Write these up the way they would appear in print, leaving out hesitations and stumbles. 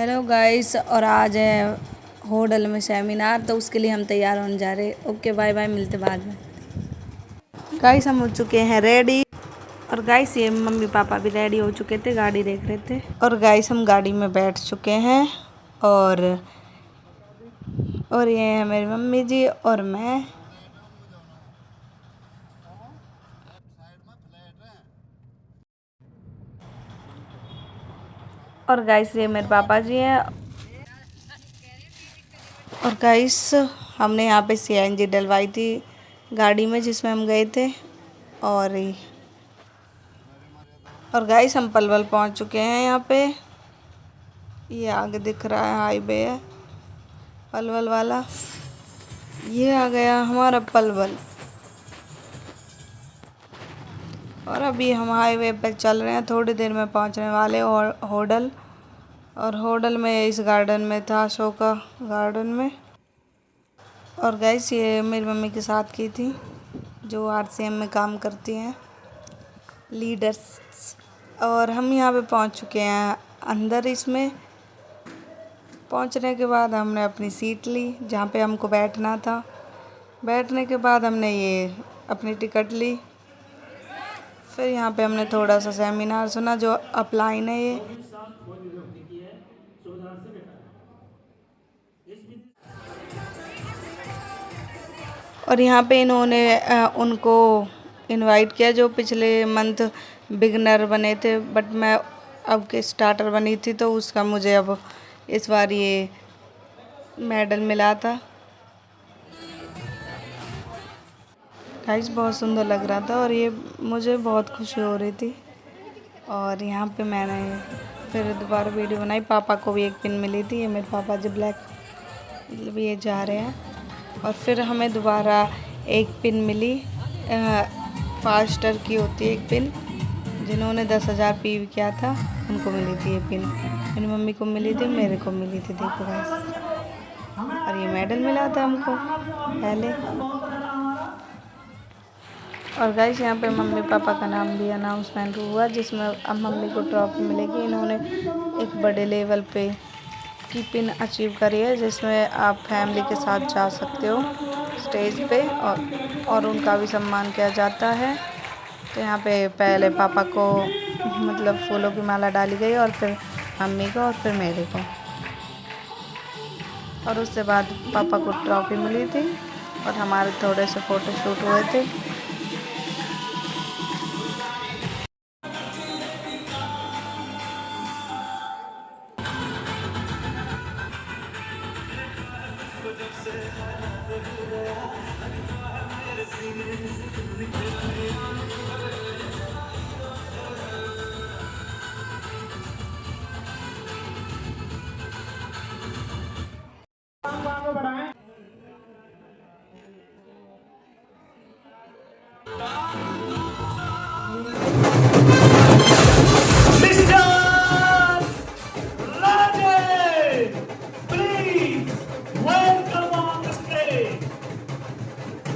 Hello guys, और आज है होटल में सेमिनार, तो उसके लिए हम तैयार होने जा रहे हैं। ओके, बाय बाय, मिलते बाद में। गाइस हम हो चुके हैं रेडी। और गाइस ये मम्मी पापा भी रेडी हो चुके थे, गाड़ी देख रहे थे। और गाइस हम गाड़ी में बैठ चुके हैं। और ये है मेरी मम्मी जी और मैं। और गाइस ये मेरे पापा जी हैं। और गाइस हमने यहाँ पे सीएनजी डलवाई थी गाड़ी में जिसमें हम गए थे। और गाइस हम पलवल पहुँच चुके हैं। यहाँ पे ये आगे दिख रहा है हाईवे है पलवल वाला। ये आ गया हमारा पलवल। और अभी हम हाईवे पे चल रहे हैं, थोड़ी देर में पहुंचने वाले और होटल। और होटल में इस गार्डन में था, शो का गार्डन में। और गाइस ये मेरी मम्मी के साथ की थी जो आरसीएम में काम करती हैं, लीडर्स। और हम यहाँ पे पहुंच चुके हैं अंदर। इसमें पहुंचने के बाद हमने अपनी सीट ली जहाँ पे हमको बैठना था। बैठने के बाद हमने ये अपनी टिकट ली। फिर यहाँ पे हमने थोड़ा सा सेमिनार सुना जो अपलाइन है ये। और यहाँ पे इन्होंने उनको इनवाइट किया जो पिछले मंथ बिगनर बने थे, बट मैं अब के स्टार्टर बनी थी, तो उसका मुझे अब इस बार ये मेडल मिला था। गाइस बहुत सुंदर लग रहा था और ये मुझे बहुत खुशी हो रही थी। और यहाँ पे मैंने फिर दोबारा वीडियो बनाई। पापा को भी एक पिन मिली थी, ये मेरे पापा जी ब्लैक, मतलब ये जा रहे हैं। और फिर हमें दोबारा एक पिन मिली, फास्टर की होती है एक पिन, जिन्होंने 10,000 पीवी किया था उनको मिली थी ये पिन। मेरी मम्मी को मिली थी, मेरे को मिली थी, देखो गाइस। और ये मेडल मिला था हमको पहले। और गाइस यहाँ पे मम्मी पापा का नाम भी अनाउंसमेंट हुआ, जिसमें अब मम्मी को ट्रॉफी मिलेगी। इन्होंने एक बड़े लेवल पे की पिन अचीव करी है, जिसमें आप फैमिली के साथ जा सकते हो स्टेज पे, और उनका भी सम्मान किया जाता है। तो यहाँ पे पहले पापा को मतलब फूलों की माला डाली गई, और फिर मम्मी को, और फिर मेरे को। और उसके बाद पापा को ट्रॉफी मिली थी और हमारे थोड़े से फ़ोटो शूट हुए थे।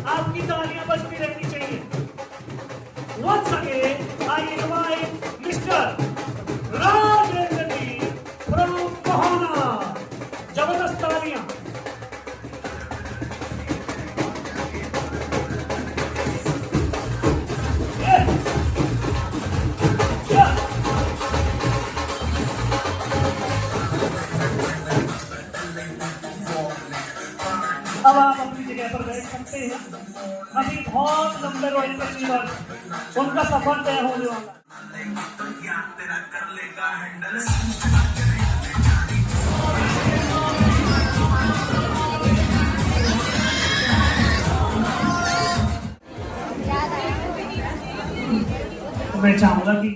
आपकी तालियां बजती रहनी चाहिए। Once again, I invite Mr. Rajendra ji from कोहाना। जबरदस्त तालियां। अब आप अपनी जगह पर बैठ सकते हैं। अभी बहुत लंबे रॉयल कस्टमर उनका सफर तय होने वाला। मैं चाहूंगा कि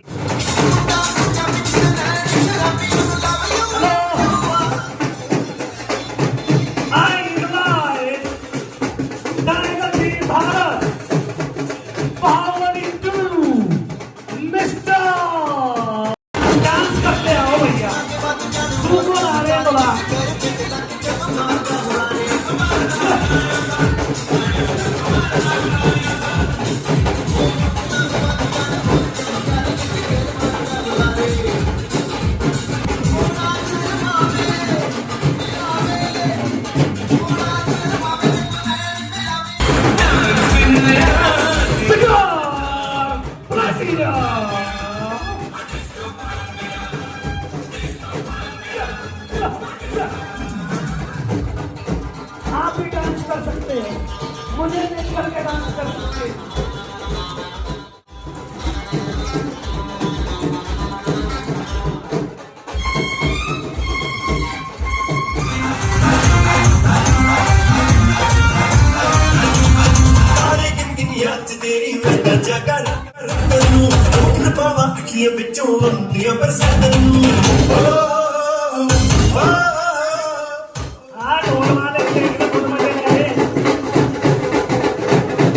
हाँ ढोल वाले के एकदम बहुत मजे करे।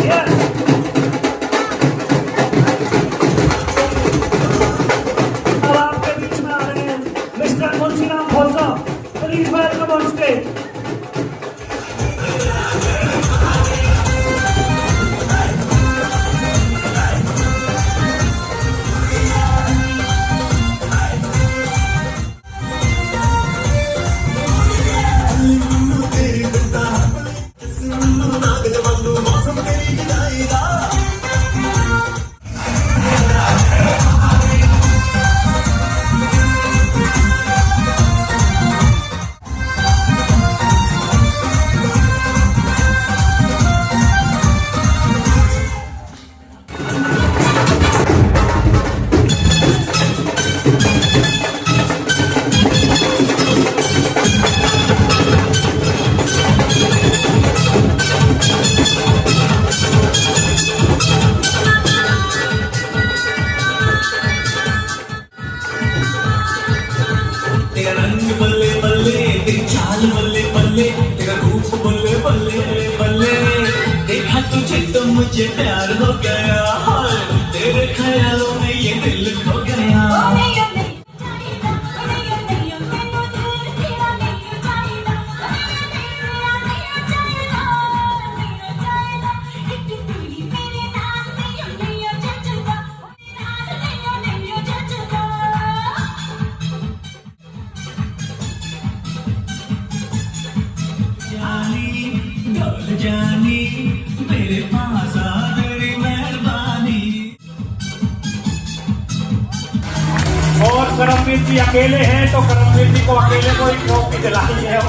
Yes. अब आपके बीच में आ रहे हैं mister Munshiram Khosa. Please welcome on stage. तेरा रंग बल्ले बल्ले, तेरी चाल बल्ले बल्ले, तेरा रूप बल्ले बल्ले बल्ले। देखा तुझे तो मुझे प्यार हो गया, हाय तेरे ख्यालों में ये दिल खो गया। जानी मेरे पास आ तेरी मेहरबानी। और करमवीर जी अकेले हैं तो करमवीर जी को अकेले को ही ट्रॉफी दिलाई है।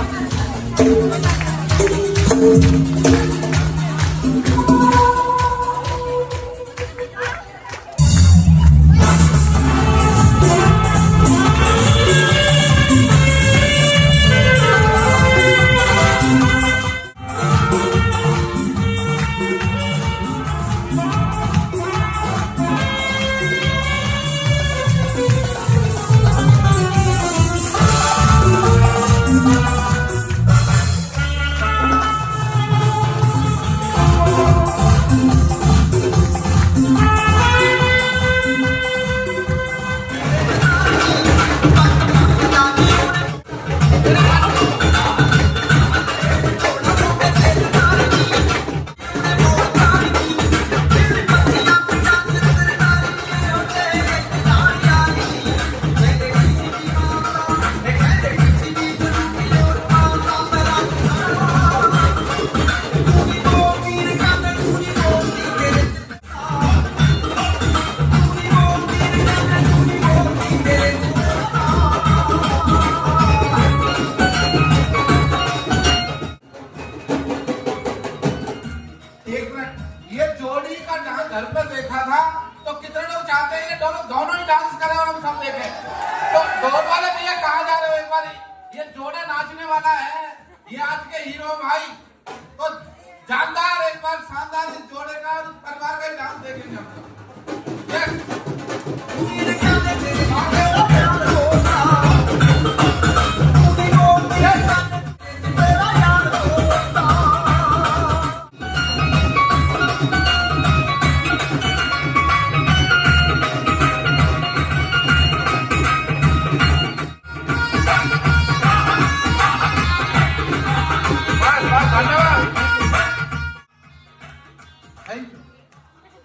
ये जोड़ी का डांस घर पे देखा था तो कितने लोग चाहते हैं ये दोनों ही डांस करें और हम सब देखें। तो ढोल वाले भैया कहाँ जा रहे हो एक बार? ये जोड़े नाचने वाला है, ये आज के हीरो भाई। तो जानदार एक बार शानदार इस जोड़े का और परिवार का डांस देखेंगे हम लोग।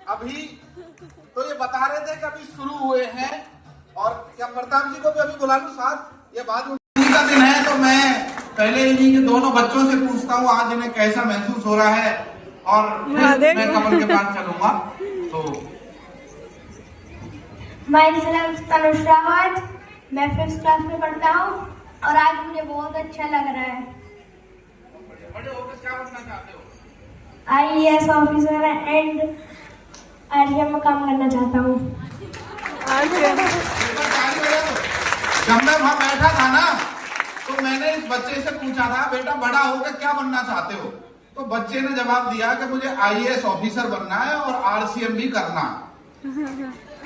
अभी तो ये बता रहे थे कि अभी शुरू हुए हैं और क्या प्रताप जी को भी अभी बुला लूं साथ। ये बाद में का दिन है तो मैं पहले इन्हीं के दोनों बच्चों से पूछता हूँ आज इन्हें कैसा महसूस हो रहा है और फिर मैं कमल के पास चलूंगा। तो my name is Tanush Rawat, मैं 5th क्लास में पढ़ता हूँ और आज मुझे बहुत अच्छा लग रहा है। बड़े होकर क्या बनना चाहते हो? IAS ऑफिसर एंड आर्या में काम करना चाहता हूँ। जब मैं वहाँ बैठा था ना तो मैंने इस बच्चे से पूछा था बेटा बड़ा होकर क्या बनना चाहते हो? तो बच्चे ने जवाब दिया कि मुझे IAS ऑफिसर बनना है और RCM भी करना।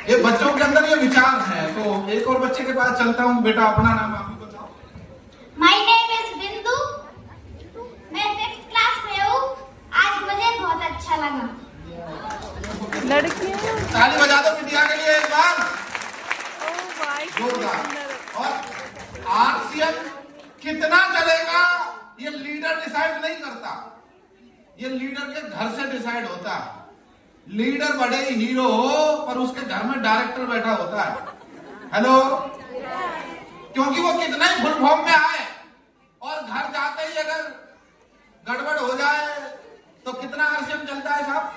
ये बच्चों के अंदर ये विचार है। तो एक और बच्चे के पास चलता हूँ। बेटा अपना नाम आप ही बताओ। माय नेम इज बिंदु, मैं 5th क्लास में हूँ। आज मुझे बहुत अच्छा लगा। लड़कियां ताली बजा दो बिटिया के लिए एक बार जोरदार। और आरसीएम कितना चलेगा ये लीडर डिसाइड नहीं करता, ये लीडर के घर से डिसाइड होता है। लीडर बड़े ही हीरो हो पर उसके घर में डायरेक्टर बैठा होता है। हेलो, क्योंकि वो कितना ही फुल फॉर्म में आए और घर जाते ही अगर गड़बड़ हो जाए तो कितना आरसीएम चलता है साहब,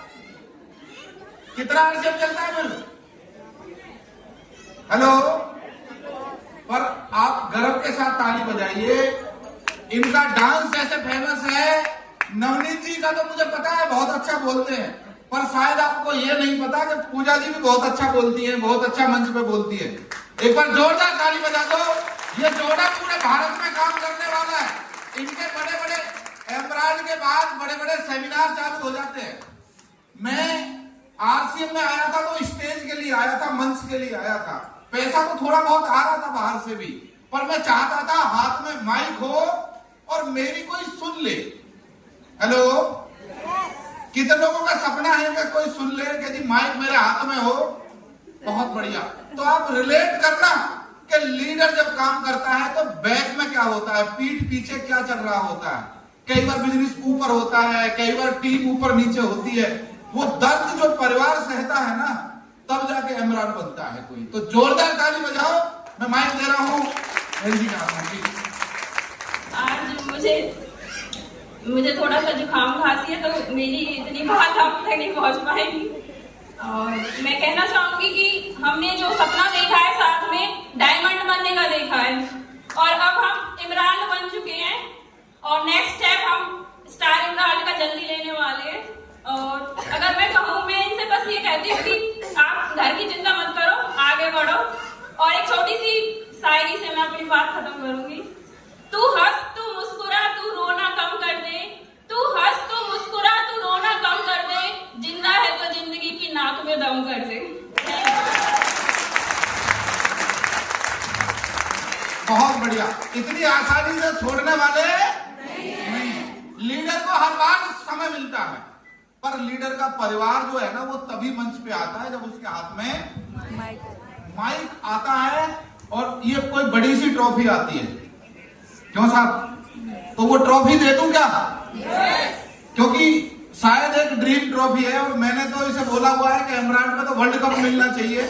कितना आरसीएम चलता है फिर। हेलो, पर आप गर्व के साथ ताली बजाइए। इनका डांस जैसे फेमस है, नवनीत जी का तो मुझे पता है बहुत अच्छा बोलते हैं, पर शायद आपको ये नहीं पता कि पूजा जी भी बहुत अच्छा बोलती है, बहुत अच्छा मंच पे बोलती है। एक बार जोरदार ताली बजा दो। ये जोड़ा पूरे भारत में काम करने वाला है। इनके बड़े बड़े एम्ब्रॉयडरी के बाद बड़े बड़े सेमिनार चालू हो जाते हैं। मैं आरसीएम में आया था तो स्टेज के लिए आया था, मंच के लिए आया था। पैसा तो थोड़ा बहुत आ रहा था बाहर से भी, पर मैं चाहता था हाथ में माइक हो और मेरी कोई सुन ले। हेलो, कितने लोगों का सपना है कि कोई सुन ले कि जी माइक मेरे हाथ में हो। बहुत बढ़िया। तो आप रिलेट करना कि लीडर जब काम करता है तो बैक में क्या होता है, पीठ पीछे क्या चल रहा होता है। कई बार बिजनेस ऊपर होता है, कई बार टीम ऊपर नीचे होती है। वो दर्द जो परिवार सहता है ना, तब जाके एमरान बनता है कोई। तो जोरदार ताली बजाओ। मैं माइक दे रहा हूँ जी का। आज मुझे थोड़ा सा जुकाम खांसी है, तो मेरी इतनी बात आप तक नहीं पहुंच पाएगी। और मैं कहना चाहूंगी कि हमने जो सपना देखा है साथ में डायमंड बनने का देखा है, और अब हम इमरान बन चुके हैं और नेक्स्ट स्टेप हम स्टार इमरान का जल्दी लेने वाले हैं। और अगर मैं कहूँ, मैं इनसे बस ये कहती हूँ कि आप घर की चिंता मत करो, आगे बढ़ो। और एक छोटी सी शायरी से मैं अपनी बात खत्म करूंगी। तू हंस, तू मुस्कुरा, तू रोना कम कर दे। तू हंस, तू मुस्कुरा, तू रोना कम कर दे। जिंदा है तो जिंदगी की नाक में दम कर दे। बहुत बढ़िया। इतनी आसानी से छोड़ने वाले नहीं। लीडर को हर बार समय मिलता है, पर लीडर का परिवार जो है ना, वो तभी मंच पे आता है जब उसके हाथ में माइक आता है और ये कोई बड़ी सी ट्रॉफी आती है। क्यों साहब? तो वो ट्रॉफी दे दूं क्या? क्योंकि शायद एक ड्रीम ट्रॉफी है और मैंने तो इसे बोला हुआ है कि इमरान को तो वर्ल्ड कप मिलना चाहिए।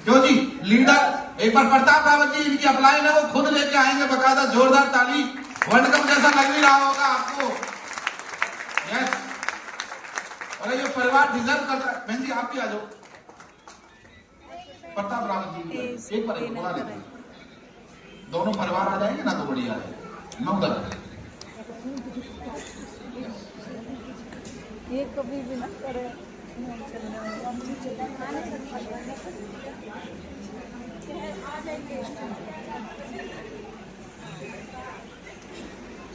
क्यों जी? लीडर एक बार प्रताप रावत जी इनकी अपलाइन है, वो खुद लेके आएंगे बकायदा। जोरदार ताली। वर्ल्ड कप जैसा लग नहीं रहा होगा आपको। यस, अरे ये परिवार डिजर्व करता है। बहन जी आप भी आ जाओ। प्रताप रावत जी एक बार बुला लेते, दोनों परिवार आ जाएंगे ना तो बढ़िया है। मैं उधर ये कभी भी ना करे।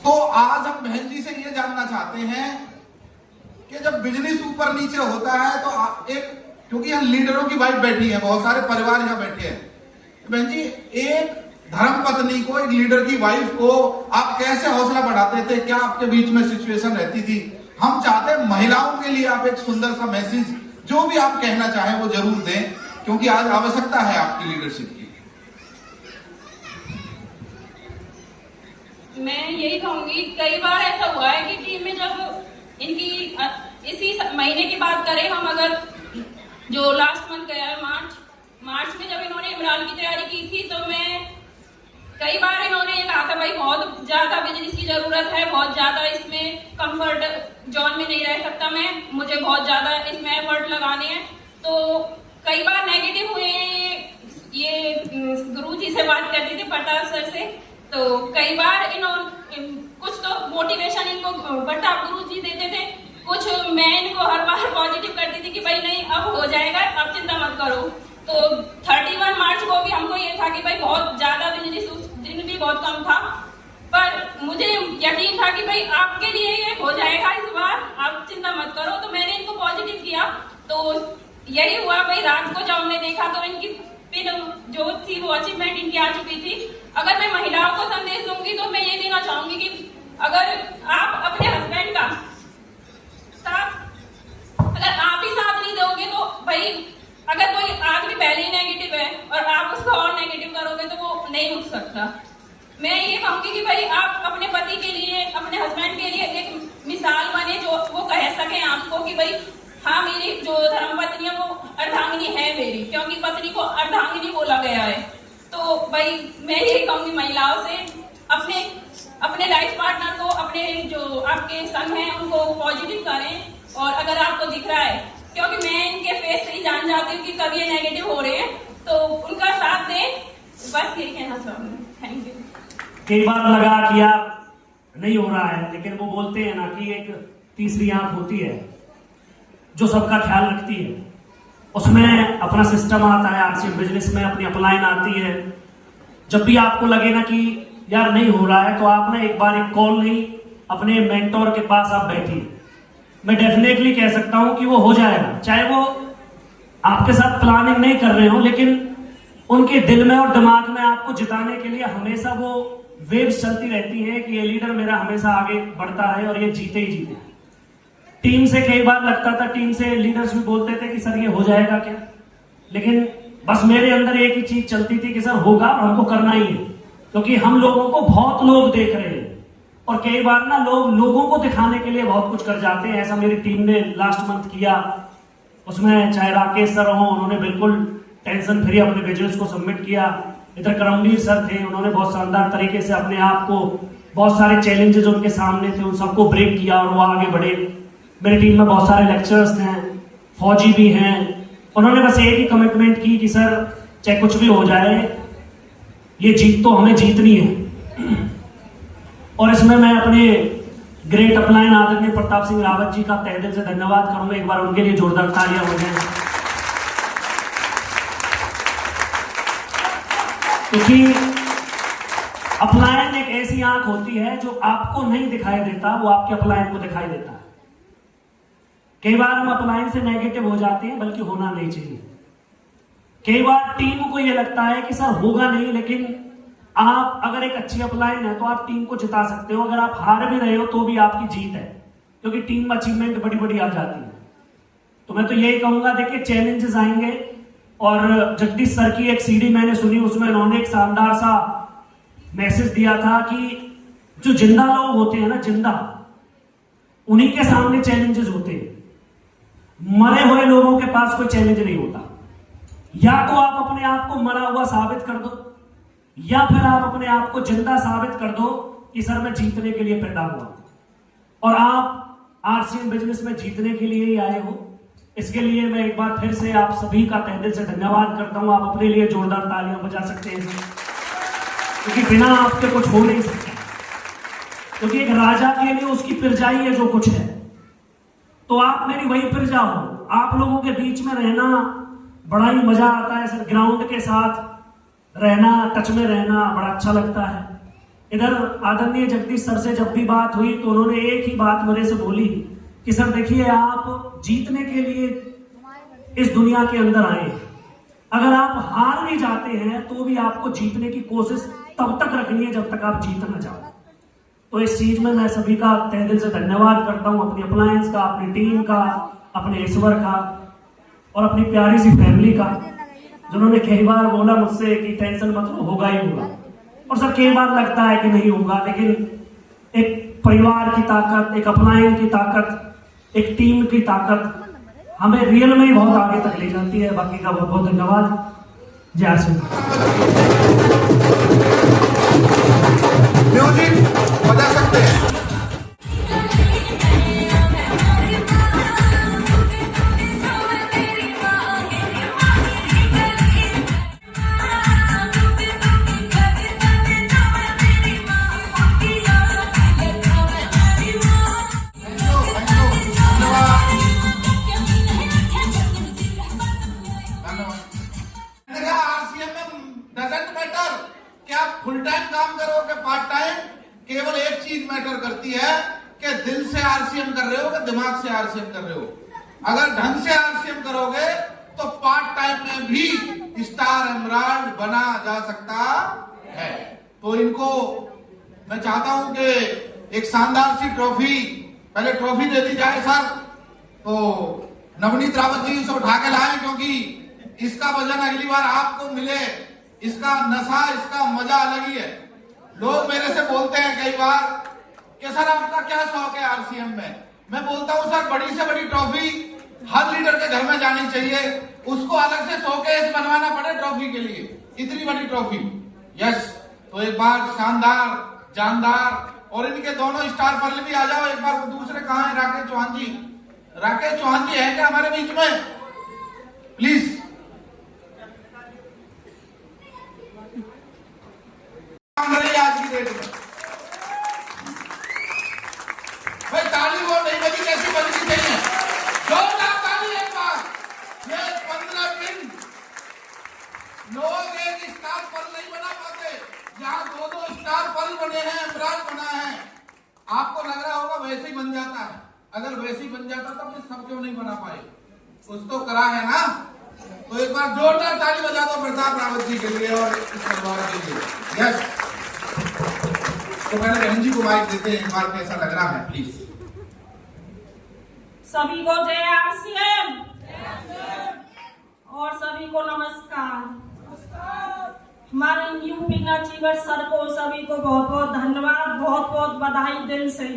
तो आज हम बहन जी से ये जानना चाहते हैं कि जब बिजनेस ऊपर नीचे होता है तो एक, क्योंकि यहाँ लीडरों की वाइफ बैठी है, बहुत सारे परिवार यहाँ बैठे हैं। तो बहन जी, एक धर्म पत्नी को, एक लीडर की वाइफ को आप कैसे हौसला बढ़ाते थे? क्या आपके बीच में सिचुएशन रहती थी? हम चाहते हैं महिलाओं के लिए आप एक सुंदर सा मैसेज, जो भी आप कहना चाहें वो जरूर दें, क्योंकि आज आवश्यकता है आपकी लीडरशिप की। मैं यही कहूंगी, कई बार ऐसा हुआ है कि टीम में जब इनकी इसी महीने की बात करें हम, अगर जो लास्ट मंथ गया है मार्च में जब इन्होंने इमरान की तैयारी की थी, तो मैं कई बार इन्होंने ये कहा था भाई बहुत ज्यादा बिजनेस की जरूरत है, बहुत ज्यादा इसमें कंफर्ट जोन में नहीं रह सकता मैं, मुझे बहुत ज्यादा इसमें एफर्ट लगाने हैं। तो कई बार नेगेटिव हुए हैं। ये गुरुजी से बात करती थी, प्रताप सर से, तो कई बार इन्होंने कुछ तो मोटिवेशन इनको प्रताप गुरुजी देते थे, कुछ मैं इनको हर बार पॉजिटिव करती थी कि भाई नहीं अब हो जाएगा, अब चिंता मत करो। तो 31 मार्च को भी हमको ये था कि भाई बहुत ज्यादा बिजनेस उस दिन भी बहुत कम था, पर मुझे यकीन था कि भाई आपके लिए ये हो जाएगा इस बार, आप चिंता मत करो। तो मैंने इनको पॉजिटिव किया। तो यही हुआ भाई, रात को जब हमने देखा तो इनकी पिन जो थी वो अचीवमेंट इनकी आ चुकी थी। अगर मैं महिलाओं को संदेश दूंगी तो मैं ये देना चाहूंगी कि अगर आप अपने हस्बैंड का साथ, अगर आप ही साथ नहीं दोगे तो भाई, अगर कोई आदमी पहले ही नेगेटिव है और आप उसको और नेगेटिव करोगे तो वो नहीं रुक सकता। मैं ये कहूंगी कि भाई आप अपने पति के लिए, अपने हस्बैंड के लिए एक मिसाल बने, जो वो कह सके आपको कि भाई हाँ, मेरी जो धर्मपत्नी है वो अर्धांगिनी है मेरी, क्योंकि पत्नी को अर्धांगिनी बोला गया है। तो भाई मैं यही कहूंगी महिलाओं से, अपने लाइफ पार्टनर को, अपने जो आपके संग हैं उनको पॉजिटिव करें। और अगर आपको दिख रहा है, क्योंकि मैं इनके फेस से ही जान जाती हूँ कि कब ये नेगेटिव हो रहे हैं, तो उनका साथ दें। बस यही कहना चाहूंगी। Thank you. कई बार लगा कि यार नहीं हो रहा है, लेकिन वो बोलते हैं ना कि एक तीसरी आंख होती है जो सबका ख्याल रखती है। उसमें अपना सिस्टम आता है, आरसीएम बिजनेस में अपनी अपलाइन आती है। जब भी आपको लगे ना कि यार नहीं हो रहा है, तो आप ना एक बार एक कॉल नहीं, अपने मेंटोर के पास आप बैठिए। मैं डेफिनेटली कह सकता हूं कि वो हो जाएगा, चाहे वो आपके साथ प्लानिंग नहीं कर रहे हो, लेकिन उनके दिल में और दिमाग में आपको जिताने के लिए हमेशा वो वेव्स चलती रहती है कि ये लीडर मेरा हमेशा आगे बढ़ता है और ये जीते ही जीते। टीम से कई बार लगता था, टीम से लीडर्स भी बोलते थे कि सर ये हो जाएगा क्या, लेकिन बस मेरे अंदर एक ही चीज चलती थी कि सर होगा, हमको करना ही है, क्योंकि हम लोगों को बहुत लोग देख रहे हैं और कई बार ना लोगों को दिखाने के लिए बहुत कुछ कर जाते हैं। ऐसा मेरी टीम ने लास्ट मंथ किया। उसमें चाहे राकेश सर हो, उन्होंने बिल्कुल टेंशन फ्री अपने बिजनेस को सबमिट किया। इधर करमवीर सर थे, उन्होंने बहुत शानदार तरीके से अपने आप को, बहुत सारे चैलेंजेस उनके सामने थे, उन सबको ब्रेक किया और वो आगे बढ़े। मेरी टीम में बहुत सारे लेक्चरर्स हैं, फौजी भी हैं। उन्होंने बस एक ही कमिटमेंट की कि सर चाहे कुछ भी हो जाए, ये जीत तो हमें जीतनी है। और इसमें मैं अपने ग्रेट अपलाइन आदरणीय प्रताप सिंह रावत जी का तहे दिल से धन्यवाद करूंगा। एक बार उनके लिए जोरदार तालियां हो जाए, क्योंकि अपलाइन एक ऐसी आंख होती है जो आपको नहीं दिखाई देता, वो आपके अपलाइन को दिखाई देता है। कई बार हम अपलाइन से नेगेटिव हो जाते हैं, बल्कि होना नहीं चाहिए। कई बार टीम को यह लगता है कि सर होगा नहीं, लेकिन आप अगर एक अच्छी अपलाइन है तो आप टीम को जिता सकते हो। अगर आप हार भी रहे हो तो भी आपकी जीत है, क्योंकि टीम में अचीवमेंट बड़ी बड़ी आ जाती है। तो मैं तो यही कहूंगा, देखिए चैलेंजेस आएंगे, और जगदीश सर की एक सीडी मैंने सुनी, उसमें उन्होंने एक शानदार सा मैसेज दिया था कि जो जिंदा लोग होते हैं ना, जिंदा, उन्हीं के सामने चैलेंजेस होते हैं। मरे हुए लोगों के पास कोई चैलेंज नहीं होता। या तो आप अपने आप को मरा हुआ साबित कर दो, या फिर आप अपने आप को जिंदा साबित कर दो कि सर मैं जीतने के लिए पैदा हुआ। और आप आरसीएम बिजनेस में जीतने के लिए ही आए हो। इसके लिए मैं एक बार फिर से आप सभी का तहे दिल से धन्यवाद करता हूं। आप अपने लिए जोरदार तालियां बजा सकते हैं, क्योंकि बिना आपके कुछ हो नहीं सकता। क्योंकि एक राजा के लिए उसकी प्रजा ही है जो कुछ है। तो आप मेरी वही प्रजा हो। आप लोगों के बीच में रहना बड़ा ही मजा आता है सर। ग्राउंड के साथ रहना, टच में रहना बड़ा अच्छा लगता है। इधर आदरणीय जगदीश सर से जब भी बात हुई तो उन्होंने एक ही बात मेरे से बोली कि सर देखिए, आप जीतने के लिए इस दुनिया के अंदर आए। अगर आप हार भी जाते हैं तो भी आपको जीतने की कोशिश तब तक रखनी है जब तक आप जीत ना जाओ। तो इस चीज में मैं सभी का तहे दिल से धन्यवाद करता हूं, अपनी अप्लायंस का, अपनी टीम का, अपने ईश्वर का और अपनी प्यारी सी फैमिली का, जिन्होंने कई बार बोला मुझसे कि टेंशन मत लो, होगा ही होगा। और सर कई बार लगता है कि नहीं होगा, लेकिन एक परिवार की ताकत, एक अपलायन की ताकत, एक टीम की ताकत हमें रियल में ही बहुत आगे तक ले जाती है। बाकी का बहुत बहुत धन्यवाद। जय आरसीएम। म्यूजिक बजा सकते हैं। फुल टाइम काम करो कि पार्ट टाइम, केवल एक चीज मैटर करती है कि दिल से आरसीएम कर रहे हो कि दिमाग से आरसीएम कर रहे हो। अगर ढंग से आरसीएम करोगे तो पार्ट टाइम में भी स्टार एमराल्ड बना जा सकता है। तो इनको मैं चाहता हूं कि एक शानदार सी ट्रॉफी, पहले ट्रॉफी दे दी जाए सर, तो नवनीत रावत जी इसे उठा के लाए, क्योंकि इसका वजन अगली बार आपको मिले, इसका नशा, इसका मजा अलग ही है। लोग मेरे से बोलते हैं कई बार कि सर आपका क्या शौक है आरसीएम में। मैं बोलता हूं सर बड़ी से बड़ी ट्रॉफी हर लीडर के घर में जानी चाहिए, उसको अलग से शोकेस बनवाना पड़े ट्रॉफी के लिए, इतनी बड़ी ट्रॉफी। यस, तो एक बार शानदार, जानदार, और इनके दोनों स्टार पर भी आ जाओ एक बार। दूसरे कहां है? राकेश चौहान जी, राकेश चौहान जी है क्या हमारे बीच में? प्लीज आज की डेट में भाई ताली वो नहीं बजी, कैसी बजनी चाहिए? जोरदार ताली एक बार। ये 15 दिन लोग एक स्टार पर नहीं बना पाते, यहाँ 2-2 स्टार पर बने हैं, एमराल्ड बना है। आपको लग रहा होगा वैसे ही बन जाता है, अगर वैसे ही बन जाता तो फिर सब क्यों नहीं बना पाए? कुछ तो करा है ना। तो एक बार जोरदार ताली बजा दो प्रताप रावत जी के लिए और इस परिवार के लिए। यस, तो पहले बहन जी को माइक देते हैं, एक बार कैसा लग रहा है प्लीज। सभी को जय आरसीएम और सभी को नमस्कार। हमारे न्यू विन अचीवर सर को सभी को बहुत बहुत धन्यवाद, बहुत बहुत बधाई दिल से।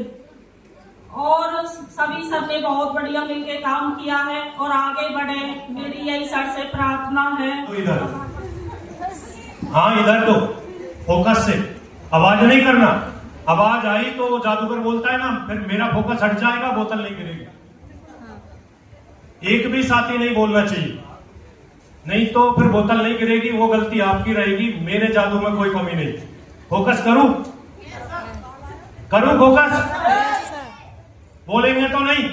और सभी सर ने बहुत बढ़िया मिलके काम किया है और आगे बढ़े, मेरी यही सर से प्रार्थना है। तो इधर, हाँ इधर तो फोकस से, आवाज नहीं करना। आवाज आई तो जादूगर बोलता है ना, फिर मेरा फोकस हट जाएगा, बोतल नहीं गिरेगी। एक भी साथी नहीं बोलना चाहिए, नहीं तो फिर बोतल नहीं गिरेगी, वो गलती आपकी रहेगी, मेरे जादू में कोई कमी नहीं। फोकस करूं फोकस, बोलेंगे तो नहीं,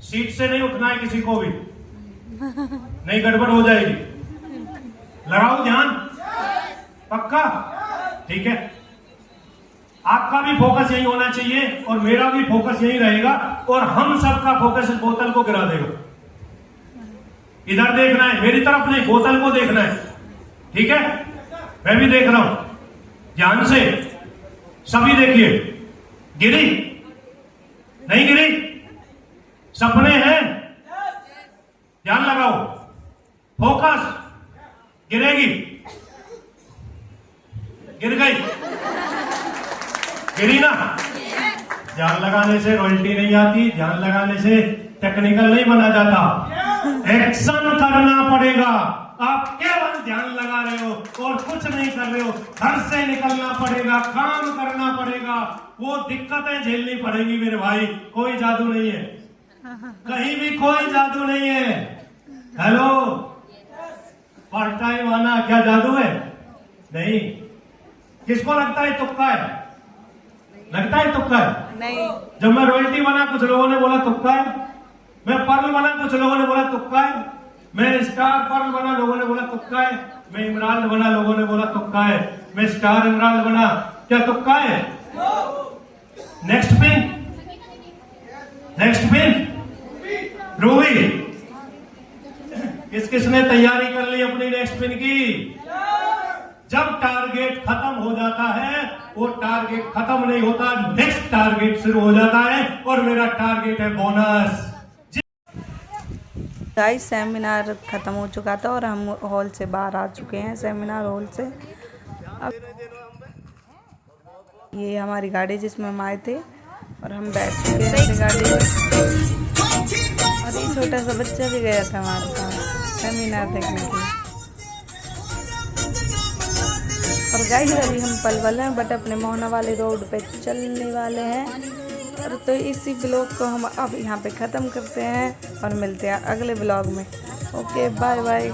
सीट से नहीं उठना है किसी को भी, नहीं गड़बड़ हो जाएगी। लगाओ ध्यान, पक्का? ठीक है, आपका भी फोकस यही होना चाहिए और मेरा भी फोकस यही रहेगा, और हम सबका फोकस इस बोतल को गिरा देगा। इधर देखना है, मेरी तरफ नहीं, बोतल को देखना है। ठीक है, मैं भी देख रहा हूं, ध्यान से सभी देखिए। गिरी नहीं गिरी? सपने हैं, ध्यान लगाओ, फोकस। गिरेगी, गिर गई, गिरी ना? ध्यान लगाने से रॉयल्टी नहीं आती, ध्यान लगाने से टेक्निकल नहीं बना जाता। एक्शन करना पड़ेगा। आप केवल ध्यान लगा रहे हो और कुछ नहीं कर रहे हो, घर से निकलना पड़ेगा, काम करना पड़ेगा, वो दिक्कतें झेलनी पड़ेगी मेरे भाई। कोई जादू नहीं है, कहीं भी कोई जादू नहीं है। हेलो, पार्ट टाइम आना क्या जादू है? नहीं। किसको लगता है तुक्का है? लगता है तुक्का है? नहीं। जब मैं रॉयल्टी बना कुछ लोगों ने बोला तुक्का है, मैं पर्ल बना कुछ लोगों ने बोला तुक्का है, मैं स्टार पर्ल बना लोगों ने बोला तुक्का है, मैं इमराल्ड बना लोगों ने बोला तुक्का है, मैं स्टार इमराल्ड बना, क्या तुक्का है? Next pin, next pin Ruby. किस किसने तैयारी कर ली अपनी नेक्स्ट पिन की? जब टारगेट खत्म हो जाता है, वो टारगेट खत्म नहीं होता, नेक्स्ट टारगेट शुरू हो जाता है, और मेरा टारगेट है बोनस। गाइस, सेमिनार ख़त्म हो चुका था और हम हॉल से बाहर आ चुके हैं, सेमिनार हॉल से। अब ये हमारी गाड़ी जिसमें हम आए थे और हम बैठ चुके हैं अपनी गाड़ी में। और ये छोटा सा बच्चा भी गया था हमारे साथ सेमिनार देखने के लिए। और गाइस, अभी हम पलवल हैं, बट अपने मोहना वाले रोड पे चलने वाले हैं। और तो इसी ब्लॉग को हम अब यहाँ पे ख़त्म करते हैं और मिलते हैं अगले ब्लॉग में। Okay, bye bye.